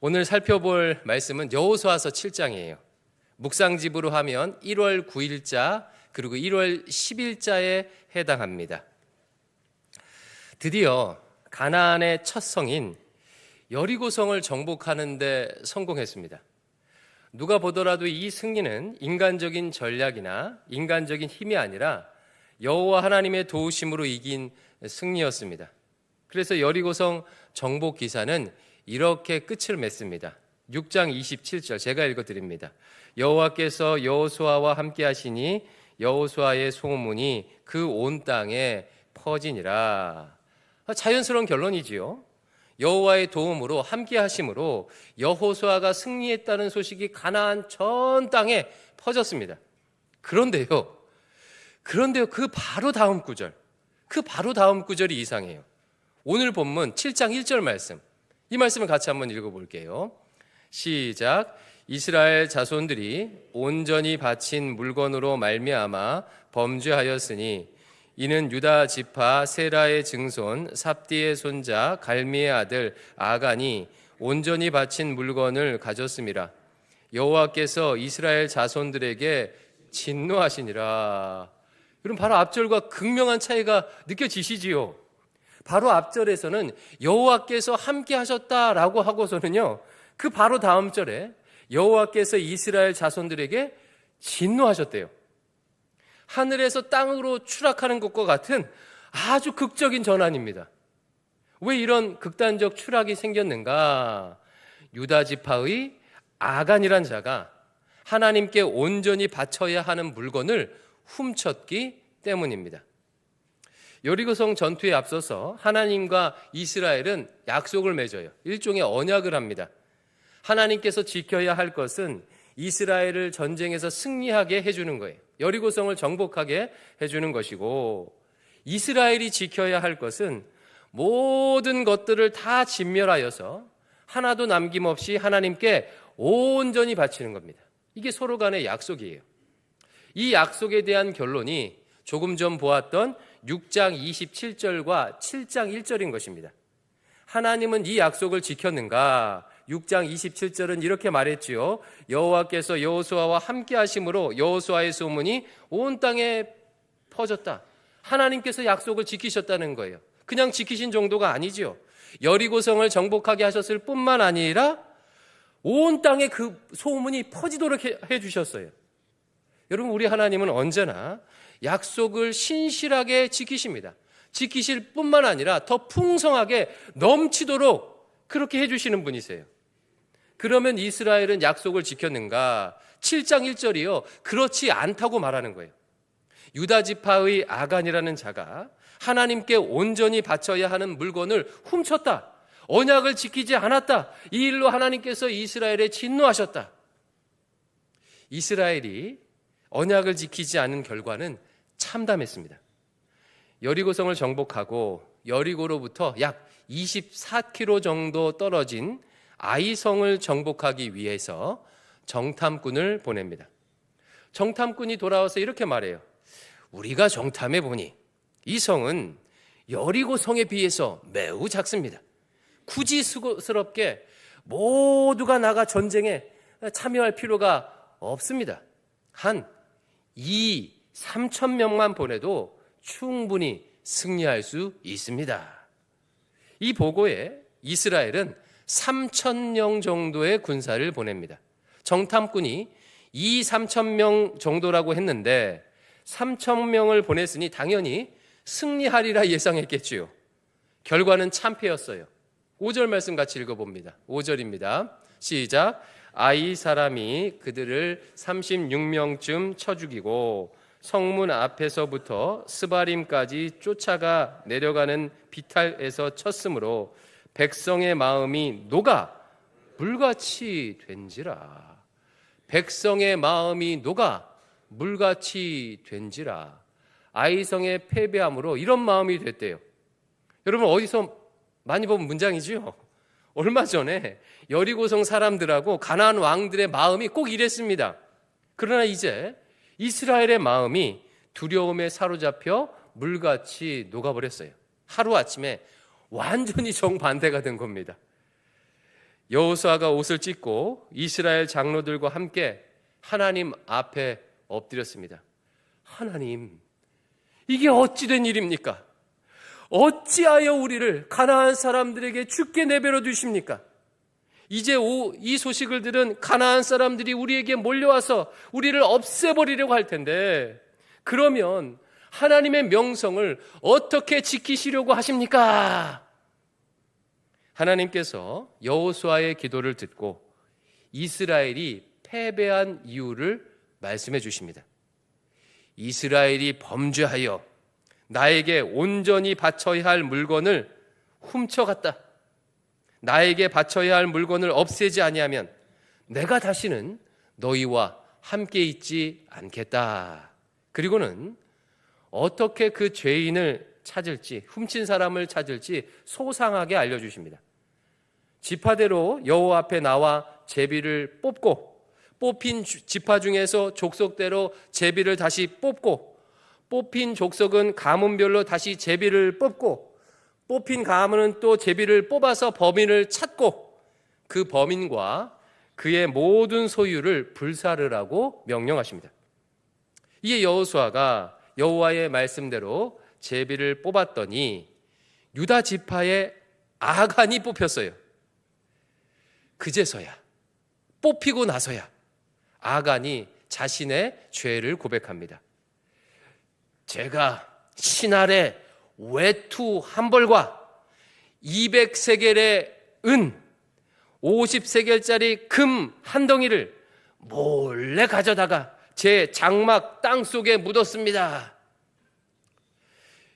오늘 살펴볼 말씀은 여호수아서 7장이에요. 묵상집으로 하면 1월 9일자 그리고 1월 10일자에 해당합니다. 드디어 가나안의 첫 성인 여리고성을 정복하는 데 성공했습니다. 누가 보더라도 이 승리는 인간적인 전략이나 인간적인 힘이 아니라 여호와 하나님의 도우심으로 이긴 승리였습니다. 그래서 여리고성 정복 기사는 이렇게 끝을 맺습니다. 6장 27절 제가 읽어드립니다. 여호와께서 여호수아와 함께 하시니 여호수아의 소문이 그 온 땅에 퍼지니라. 자연스러운 결론이지요. 여호와의 도움으로 함께 하심으로 여호수아가 승리했다는 소식이 가나안 전 땅에 퍼졌습니다. 그런데요 그 바로 다음 구절이 이상해요. 오늘 본문 7장 1절 말씀, 이 말씀을 같이 한번 읽어볼게요. 시작. 이스라엘 자손들이 온전히 바친 물건으로 말미암아 범죄하였으니 이는 유다 지파 세라의 증손 삽디의 손자 갈미의 아들 아간이 온전히 바친 물건을 가졌음이라. 여호와께서 이스라엘 자손들에게 진노하시니라. 여러분, 바로 앞절과 극명한 차이가 느껴지시지요? 바로 앞절에서는 여호와께서 함께 하셨다라고 하고서는요, 그 바로 다음 절에 여호와께서 이스라엘 자손들에게 진노하셨대요. 하늘에서 땅으로 추락하는 것과 같은 아주 극적인 전환입니다. 왜 이런 극단적 추락이 생겼는가? 유다 지파의 아간이란 자가 하나님께 온전히 바쳐야 하는 물건을 훔쳤기 때문입니다. 여리고성 전투에 앞서서 하나님과 이스라엘은 약속을 맺어요. 일종의 언약을 합니다. 하나님께서 지켜야 할 것은 이스라엘을 전쟁에서 승리하게 해주는 거예요. 여리고성을 정복하게 해주는 것이고, 이스라엘이 지켜야 할 것은 모든 것들을 다 진멸하여서 하나도 남김없이 하나님께 온전히 바치는 겁니다. 이게 서로 간의 약속이에요. 이 약속에 대한 결론이 조금 전 보았던 6장 27절과 7장 1절인 것입니다. 하나님은 이 약속을 지켰는가? 6장 27절은 이렇게 말했지요. 여호와께서 여호수아와 함께 하심으로 여호수아의 소문이 온 땅에 퍼졌다. 하나님께서 약속을 지키셨다는 거예요. 그냥 지키신 정도가 아니지요. 여리고성을 정복하게 하셨을 뿐만 아니라 온 땅에 그 소문이 퍼지도록 해주셨어요. 여러분, 우리 하나님은 언제나 약속을 신실하게 지키십니다. 지키실 뿐만 아니라 더 풍성하게 넘치도록 그렇게 해주시는 분이세요. 그러면 이스라엘은 약속을 지켰는가? 7장 1절이요. 그렇지 않다고 말하는 거예요. 유다 지파의 아간이라는 자가 하나님께 온전히 바쳐야 하는 물건을 훔쳤다. 언약을 지키지 않았다. 이 일로 하나님께서 이스라엘에 진노하셨다. 이스라엘이 언약을 지키지 않은 결과는 참담했습니다. 여리고성을 정복하고 여리고로부터 약 24km 정도 떨어진 아이성을 정복하기 위해서 정탐꾼을 보냅니다. 정탐꾼이 돌아와서 이렇게 말해요. 우리가 정탐해 보니 이 성은 여리고성에 비해서 매우 작습니다. 굳이 수고스럽게 모두가 나가 전쟁에 참여할 필요가 없습니다. 한 3천 명만 보내도 충분히 승리할 수 있습니다. 이 보고에 이스라엘은 3,000명 정도의 군사를 보냅니다. 정탐꾼이 3,000명 정도라고 했는데 3,000명을 보냈으니 당연히 승리하리라 예상했겠지요. 결과는 참패였어요. 5절 말씀 같이 읽어봅니다. 5절입니다. 시작. 아이 사람이 그들을 36명쯤 쳐 죽이고 성문 앞에서부터 스바림까지 쫓아가 내려가는 비탈에서 쳤으므로 백성의 마음이 녹아 물같이 된지라. 백성의 마음이 녹아 물같이 된지라. 아이성의 패배함으로 이런 마음이 됐대요. 여러분, 어디서 많이 본 문장이지요? 얼마 전에 여리고성 사람들하고 가나안 왕들의 마음이 꼭 이랬습니다. 그러나 이제 이스라엘의 마음이 두려움에 사로잡혀 물같이 녹아버렸어요. 하루아침에 완전히 정반대가 된 겁니다. 여호수아가 옷을 찢고 이스라엘 장로들과 함께 하나님 앞에 엎드렸습니다. 하나님, 이게 어찌 된 일입니까? 어찌하여 우리를 가나안 사람들에게 죽게 내버려 두십니까? 이제 이 소식을 들은 가나안 사람들이 우리에게 몰려와서 우리를 없애버리려고 할 텐데, 그러면 하나님의 명성을 어떻게 지키시려고 하십니까? 하나님께서 여호수아의 기도를 듣고 이스라엘이 패배한 이유를 말씀해 주십니다. 이스라엘이 범죄하여 나에게 온전히 바쳐야 할 물건을 훔쳐갔다. 나에게 바쳐야 할 물건을 없애지 아니하면 내가 다시는 너희와 함께 있지 않겠다. 그리고는 어떻게 그 죄인을 찾을지, 훔친 사람을 찾을지 소상하게 알려주십니다. 지파대로 여호와 앞에 나와 제비를 뽑고, 뽑힌 지파 중에서 족속대로 제비를 다시 뽑고, 뽑힌 족속은 가문별로 다시 제비를 뽑고, 뽑힌 가문은 또 제비를 뽑아서 범인을 찾고, 그 범인과 그의 모든 소유를 불사르라고 명령하십니다. 이에 여호수아가 여호와의 말씀대로 제비를 뽑았더니 유다 지파의 아간이 뽑혔어요. 그제서야, 뽑히고 나서야 아간이 자신의 죄를 고백합니다. 제가 신할의 외투 한 벌과 200세겔의 은, 50세겔짜리 금 한 덩이를 몰래 가져다가 제 장막 땅 속에 묻었습니다.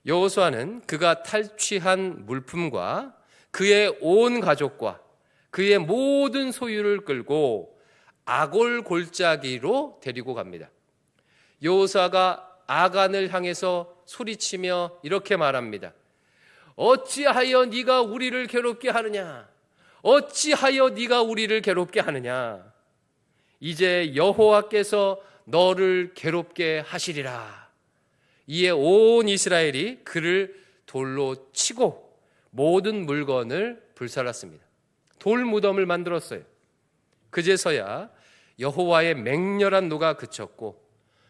여호수아는 그가 탈취한 물품과 그의 온 가족과 그의 모든 소유를 끌고 아골 골짜기로 데리고 갑니다. 여호수아가 아간을 향해서 소리치며 이렇게 말합니다. 어찌하여 네가 우리를 괴롭게 하느냐? 어찌하여 네가 우리를 괴롭게 하느냐? 이제 여호와께서 너를 괴롭게 하시리라. 이에 온 이스라엘이 그를 돌로 치고 모든 물건을 불살랐습니다. 돌 무덤을 만들었어요. 그제서야 여호와의 맹렬한 노가 그쳤고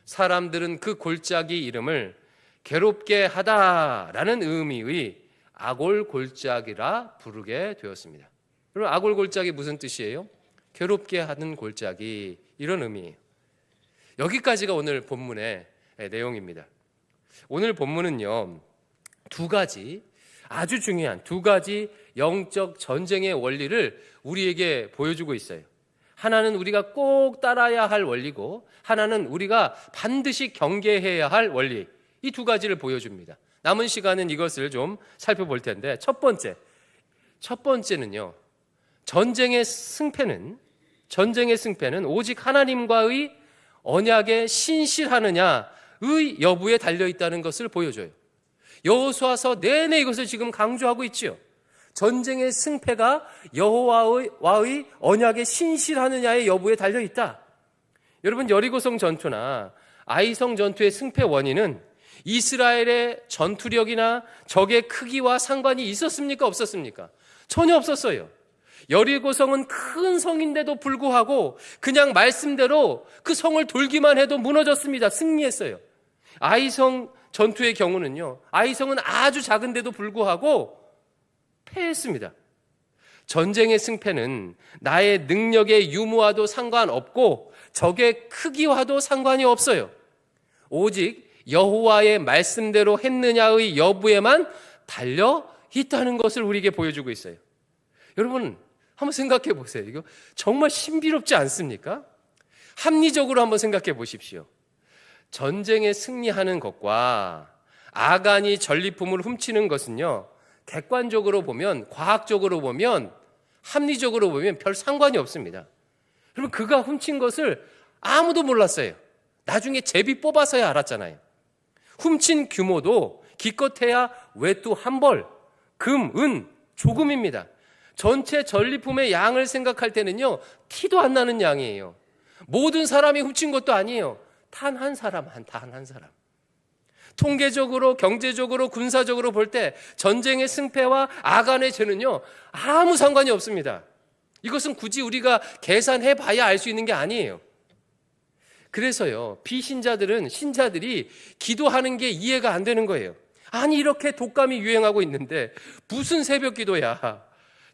사람들은 그 골짜기 이름을 괴롭게 하다라는 의미의 아골 골짜기라 부르게 되었습니다. 그럼 아골 골짜기 무슨 뜻이에요? 괴롭게 하는 골짜기, 이런 의미예요. 여기까지가 오늘 본문의 내용입니다. 오늘 본문은요, 아주 중요한 두 가지 영적 전쟁의 원리를 우리에게 보여주고 있어요. 하나는 우리가 꼭 따라야 할 원리고, 하나는 우리가 반드시 경계해야 할 원리, 이 두 가지를 보여줍니다. 남은 시간은 이것을 좀 살펴볼 텐데, 첫 번째는요, 전쟁의 승패는 오직 하나님과의 언약에 신실하느냐의 여부에 달려있다는 것을 보여줘요. 여호수아서 내내 이것을 지금 강조하고 있지요. 전쟁의 승패가 여호와의 언약에 신실하느냐의 여부에 달려있다. 여러분, 여리고성 전투나 아이성 전투의 승패 원인은 이스라엘의 전투력이나 적의 크기와 상관이 있었습니까? 없었습니까? 전혀 없었어요. 여리고성은 큰 성인데도 불구하고 그냥 말씀대로 그 성을 돌기만 해도 무너졌습니다. 승리했어요. 아이성 전투의 경우는요, 아이성은 아주 작은데도 불구하고 패했습니다. 전쟁의 승패는 나의 능력의 유무와도 상관없고 적의 크기와도 상관이 없어요. 오직 여호와의 말씀대로 했느냐의 여부에만 달려 있다는 것을 우리에게 보여주고 있어요. 여러분, 한번 생각해 보세요. 이거 정말 신비롭지 않습니까? 합리적으로 한번 생각해 보십시오. 전쟁에 승리하는 것과 아간이 전리품을 훔치는 것은요, 객관적으로 보면, 과학적으로 보면, 합리적으로 보면 별 상관이 없습니다. 그러면 그가 훔친 것을 아무도 몰랐어요. 나중에 제비 뽑아서야 알았잖아요. 훔친 규모도 기껏해야 외투 한 벌, 금, 은, 조금입니다. 전체 전리품의 양을 생각할 때는요, 티도 안 나는 양이에요. 모든 사람이 훔친 것도 아니에요. 단 한 사람. 통계적으로, 경제적으로, 군사적으로 볼 때 전쟁의 승패와 아간의 죄는요, 아무 상관이 없습니다. 이것은 굳이 우리가 계산해 봐야 알 수 있는 게 아니에요. 그래서요, 비신자들은 신자들이 기도하는 게 이해가 안 되는 거예요. 아니, 이렇게 독감이 유행하고 있는데 무슨 새벽 기도야.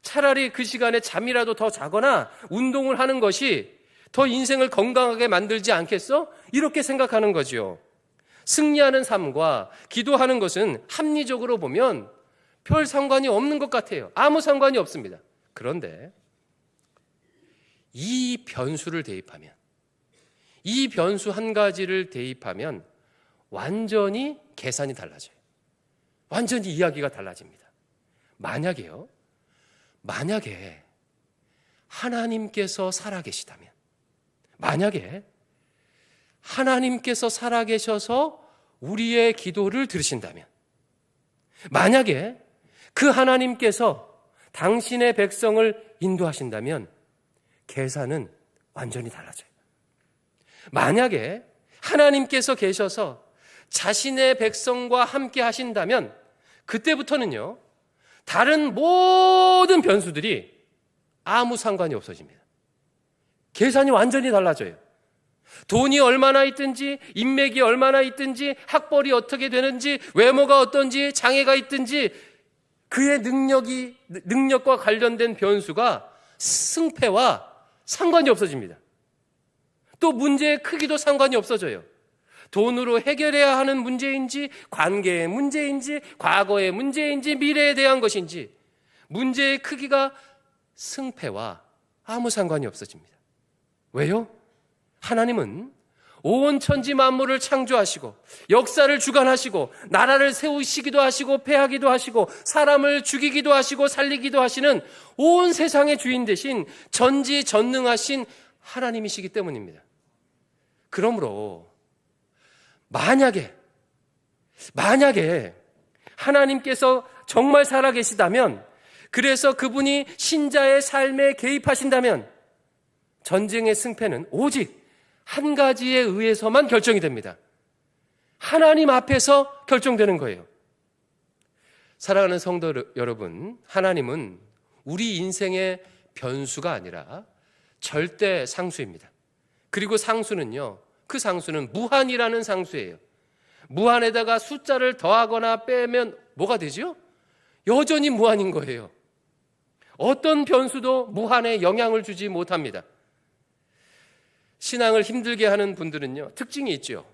차라리 그 시간에 잠이라도 더 자거나 운동을 하는 것이 더 인생을 건강하게 만들지 않겠어? 이렇게 생각하는 거죠. 승리하는 삶과 기도하는 것은 합리적으로 보면 별 상관이 없는 것 같아요. 아무 상관이 없습니다. 그런데 이 변수를 대입하면, 이 변수 한 가지를 대입하면 완전히 계산이 달라져요. 완전히 이야기가 달라집니다. 만약에 하나님께서 살아계시다면, 만약에 하나님께서 살아계셔서 우리의 기도를 들으신다면, 만약에 그 하나님께서 당신의 백성을 인도하신다면 계산은 완전히 달라져요. 만약에 하나님께서 계셔서 자신의 백성과 함께 하신다면 그때부터는요, 다른 모든 변수들이 아무 상관이 없어집니다. 계산이 완전히 달라져요. 돈이 얼마나 있든지, 인맥이 얼마나 있든지, 학벌이 어떻게 되는지, 외모가 어떤지, 장애가 있든지 그의 능력과 관련된 변수가 승패와 상관이 없어집니다. 또 문제의 크기도 상관이 없어져요. 돈으로 해결해야 하는 문제인지, 관계의 문제인지, 과거의 문제인지, 미래에 대한 것인지 문제의 크기가 승패와 아무 상관이 없어집니다. 왜요? 하나님은 온 천지 만물을 창조하시고 역사를 주관하시고 나라를 세우시기도 하시고 패하기도 하시고 사람을 죽이기도 하시고 살리기도 하시는 온 세상의 주인 되신 전지전능하신 하나님이시기 때문입니다. 그러므로 만약에 하나님께서 정말 살아계시다면, 그래서 그분이 신자의 삶에 개입하신다면 전쟁의 승패는 오직 한 가지에 의해서만 결정이 됩니다. 하나님 앞에서 결정되는 거예요. 사랑하는 성도 여러분, 하나님은 우리 인생의 변수가 아니라 절대 상수입니다. 그리고 상수는요, 그 상수는 무한이라는 상수예요. 무한에다가 숫자를 더하거나 빼면 뭐가 되죠? 여전히 무한인 거예요. 어떤 변수도 무한에 영향을 주지 못합니다. 신앙을 힘들게 하는 분들은요, 특징이 있죠.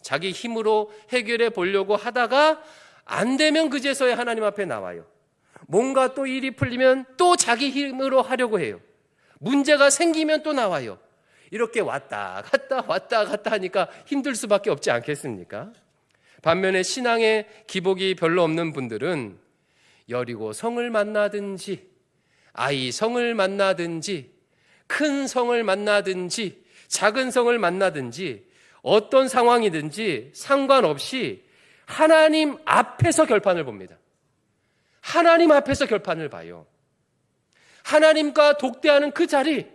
자기 힘으로 해결해 보려고 하다가 안 되면 그제서야 하나님 앞에 나와요. 뭔가 또 일이 풀리면 또 자기 힘으로 하려고 해요. 문제가 생기면 또 나와요. 이렇게 왔다 갔다 하니까 힘들 수밖에 없지 않겠습니까? 반면에 신앙의 기복이 별로 없는 분들은 여리고 성을 만나든지, 아이 성을 만나든지, 큰 성을 만나든지, 작은 성을 만나든지, 어떤 상황이든지 상관없이 하나님 앞에서 결판을 봅니다. 하나님 앞에서 결판을 봐요. 하나님과 독대하는 그 자리,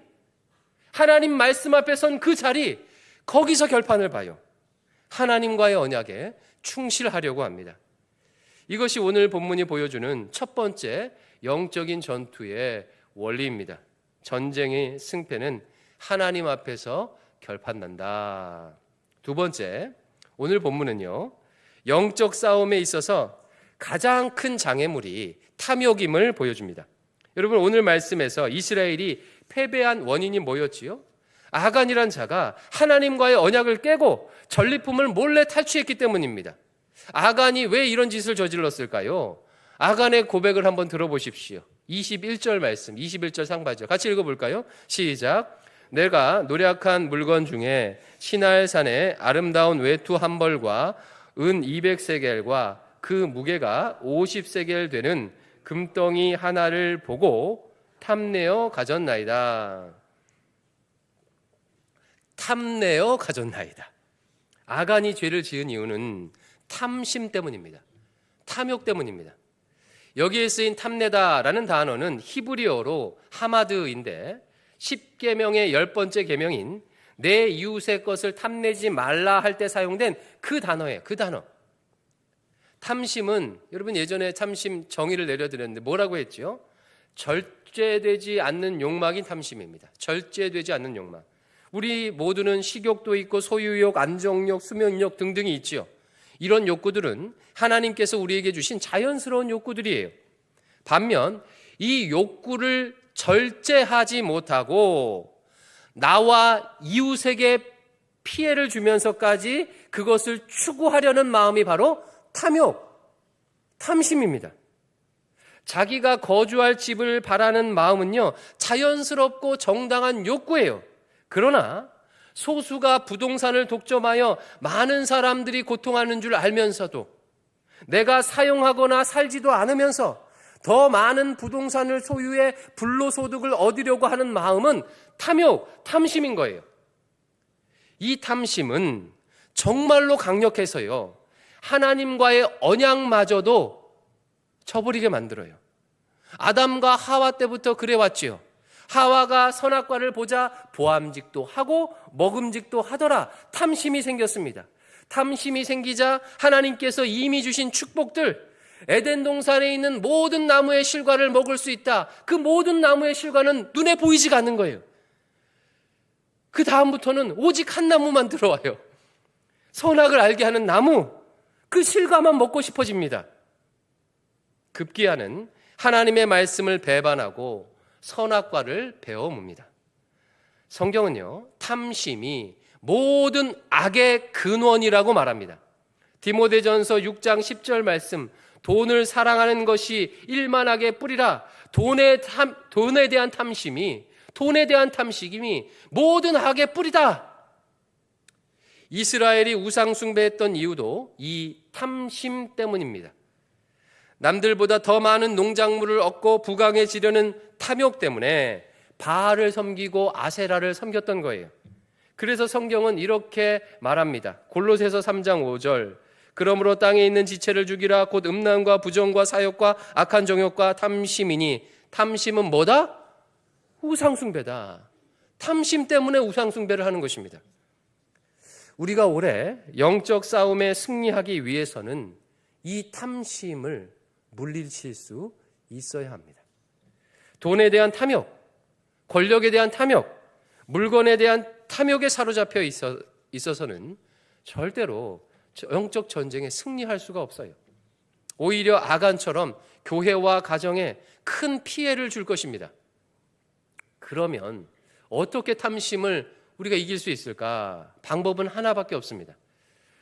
하나님 말씀 앞에 선 그 자리, 거기서 결판을 봐요. 하나님과의 언약에 충실하려고 합니다. 이것이 오늘 본문이 보여주는 첫 번째 영적인 전투의 원리입니다. 전쟁의 승패는 하나님 앞에서 결판난다. 두 번째, 오늘 본문은요, 영적 싸움에 있어서 가장 큰 장애물이 탐욕임을 보여줍니다. 여러분, 오늘 말씀에서 이스라엘이 패배한 원인이 뭐였지요? 아간이란 자가 하나님과의 언약을 깨고 전리품을 몰래 탈취했기 때문입니다. 아간이 왜 이런 짓을 저질렀을까요? 아간의 고백을 한번 들어보십시오. 21절 말씀, 21절 상반절 같이 읽어볼까요? 시작. 내가 노력한 물건 중에 시날산의 아름다운 외투 한 벌과 은 200세겔과 그 무게가 50세겔 되는 금덩이 하나를 보고 탐내어 가졌나이다. 탐내어 가졌나이다. 아간이 죄를 지은 이유는 탐심 때문입니다. 탐욕 때문입니다. 여기에 쓰인 탐내다라는 단어는 히브리어로 하마드인데 10계명의 10번째 계명인 내 이웃의 것을 탐내지 말라 할 때 사용된 그 단어예요. 그 단어. 탐심은 여러분 예전에 탐심 정의를 내려드렸는데 뭐라고 했죠? 절제되지 않는 욕망이 탐심입니다. 절제되지 않는 욕망. 우리 모두는 식욕도 있고 소유욕, 안정욕, 수면욕 등등이 있지요. 이런 욕구들은 하나님께서 우리에게 주신 자연스러운 욕구들이에요. 반면 이 욕구를 절제하지 못하고 나와 이웃에게 피해를 주면서까지 그것을 추구하려는 마음이 바로 탐욕, 탐심입니다. 자기가 거주할 집을 바라는 마음은요, 자연스럽고 정당한 욕구예요. 그러나 소수가 부동산을 독점하여 많은 사람들이 고통하는 줄 알면서도 내가 사용하거나 살지도 않으면서 더 많은 부동산을 소유해 불로소득을 얻으려고 하는 마음은 탐욕, 탐심인 거예요. 이 탐심은 정말로 강력해서요, 하나님과의 언약마저도 저버리게 만들어요. 아담과 하와 때부터 그래왔지요. 하와가 선악과를 보자 보암직도 하고 먹음직도 하더라. 탐심이 생겼습니다. 탐심이 생기자 하나님께서 이미 주신 축복들, 에덴 동산에 있는 모든 나무의 실과를 먹을 수 있다. 그 모든 나무의 실과는 눈에 보이지가 않는 거예요. 그 다음부터는 오직 한 나무만 들어와요. 선악을 알게 하는 나무, 그 실과만 먹고 싶어집니다. 급기야는 하나님의 말씀을 배반하고 선악과를 베어뭅니다. 성경은요, 탐심이 모든 악의 근원이라고 말합니다. 디모데전서 6장 10절 말씀, 돈을 사랑하는 것이 일만악의 뿌리라. 돈에 대한 탐심이 모든 악의 뿌리다. 이스라엘이 우상 숭배했던 이유도 이 탐심 때문입니다. 남들보다 더 많은 농작물을 얻고 부강해지려는 탐욕 때문에 바알을 섬기고 아세라를 섬겼던 거예요. 그래서 성경은 이렇게 말합니다. 골로새서 3장 5절, 그러므로 땅에 있는 지체를 죽이라. 곧 음란과 부정과 사욕과 악한 정욕과 탐심이니. 탐심은 뭐다? 우상숭배다. 탐심 때문에 우상숭배를 하는 것입니다. 우리가 올해 영적 싸움에 승리하기 위해서는 이 탐심을 물리칠 수 있어야 합니다. 돈에 대한 탐욕, 권력에 대한 탐욕, 물건에 대한 탐욕에 사로잡혀 있어서는 절대로 영적 전쟁에 승리할 수가 없어요. 오히려 아간처럼 교회와 가정에 큰 피해를 줄 것입니다. 그러면 어떻게 탐심을 우리가 이길 수 있을까? 방법은 하나밖에 없습니다.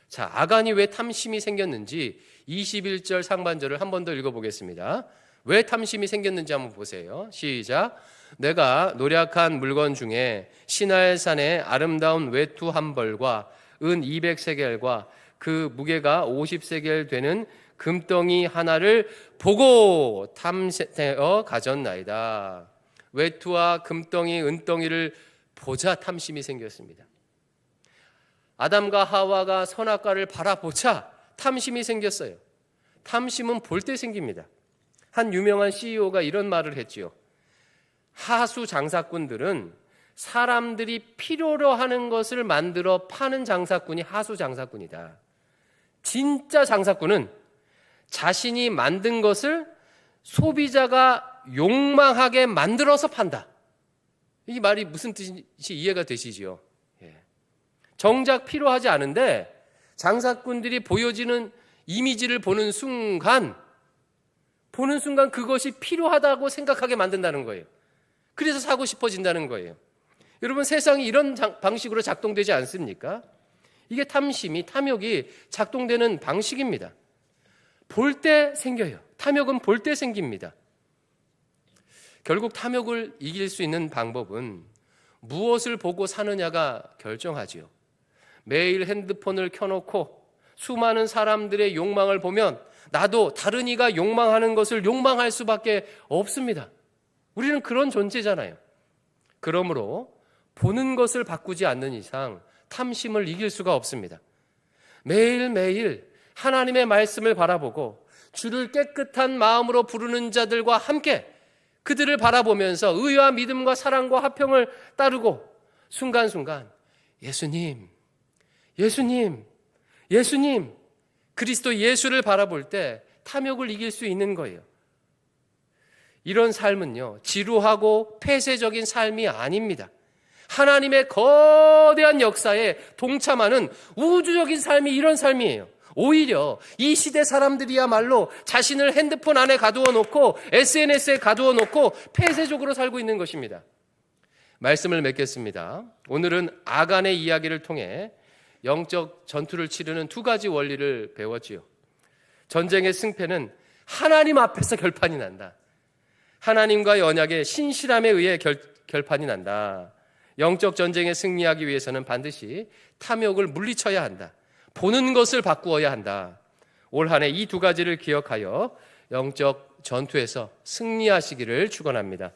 자, 아간이 왜 탐심이 생겼는지 21절 상반절을 한 번 더 읽어보겠습니다. 왜 탐심이 생겼는지 한번 보세요. 시작. 내가 노략한 물건 중에 시나엘산의 아름다운 외투 한 벌과 은 200세겔과 그 무게가 50세겔 되는 금덩이 하나를 보고 탐내어 가졌나이다. 외투와 금덩이, 은덩이를 보자 탐심이 생겼습니다. 아담과 하와가 선악과를 바라보자 탐심이 생겼어요. 탐심은 볼 때 생깁니다. 한 유명한 CEO가 이런 말을 했지요. 하수 장사꾼들은 사람들이 필요로 하는 것을 만들어 파는 장사꾼이 하수 장사꾼이다. 진짜 장사꾼은 자신이 만든 것을 소비자가 욕망하게 만들어서 판다. 이 말이 무슨 뜻인지 이해가 되시지요? 정작 필요하지 않은데 장사꾼들이 보여지는 이미지를 보는 순간 그것이 필요하다고 생각하게 만든다는 거예요. 그래서 사고 싶어진다는 거예요. 여러분, 세상이 이런 방식으로 작동되지 않습니까? 이게 탐욕이 작동되는 방식입니다. 볼 때 생겨요. 탐욕은 볼 때 생깁니다. 결국 탐욕을 이길 수 있는 방법은 무엇을 보고 사느냐가 결정하지요. 매일 핸드폰을 켜놓고 수많은 사람들의 욕망을 보면 나도 다른 이가 욕망하는 것을 욕망할 수밖에 없습니다. 우리는 그런 존재잖아요. 그러므로 보는 것을 바꾸지 않는 이상 탐심을 이길 수가 없습니다. 매일매일 하나님의 말씀을 바라보고 주를 깨끗한 마음으로 부르는 자들과 함께 그들을 바라보면서 의와 믿음과 사랑과 화평을 따르고 순간순간 예수님, 그리스도 예수를 바라볼 때 탐욕을 이길 수 있는 거예요. 이런 삶은요, 지루하고 폐쇄적인 삶이 아닙니다. 하나님의 거대한 역사에 동참하는 우주적인 삶이 이런 삶이에요. 오히려 이 시대 사람들이야말로 자신을 핸드폰 안에 가두어 놓고 SNS에 가두어 놓고 폐쇄적으로 살고 있는 것입니다. 말씀을 맺겠습니다. 오늘은 아간의 이야기를 통해 영적 전투를 치르는 두 가지 원리를 배웠지요. 전쟁의 승패는 하나님 앞에서 결판이 난다. 하나님과 언약의 신실함에 의해 결판이 난다. 영적 전쟁에 승리하기 위해서는 반드시 탐욕을 물리쳐야 한다. 보는 것을 바꾸어야 한다. 올 한 해 이 두 가지를 기억하여 영적 전투에서 승리하시기를 축원합니다.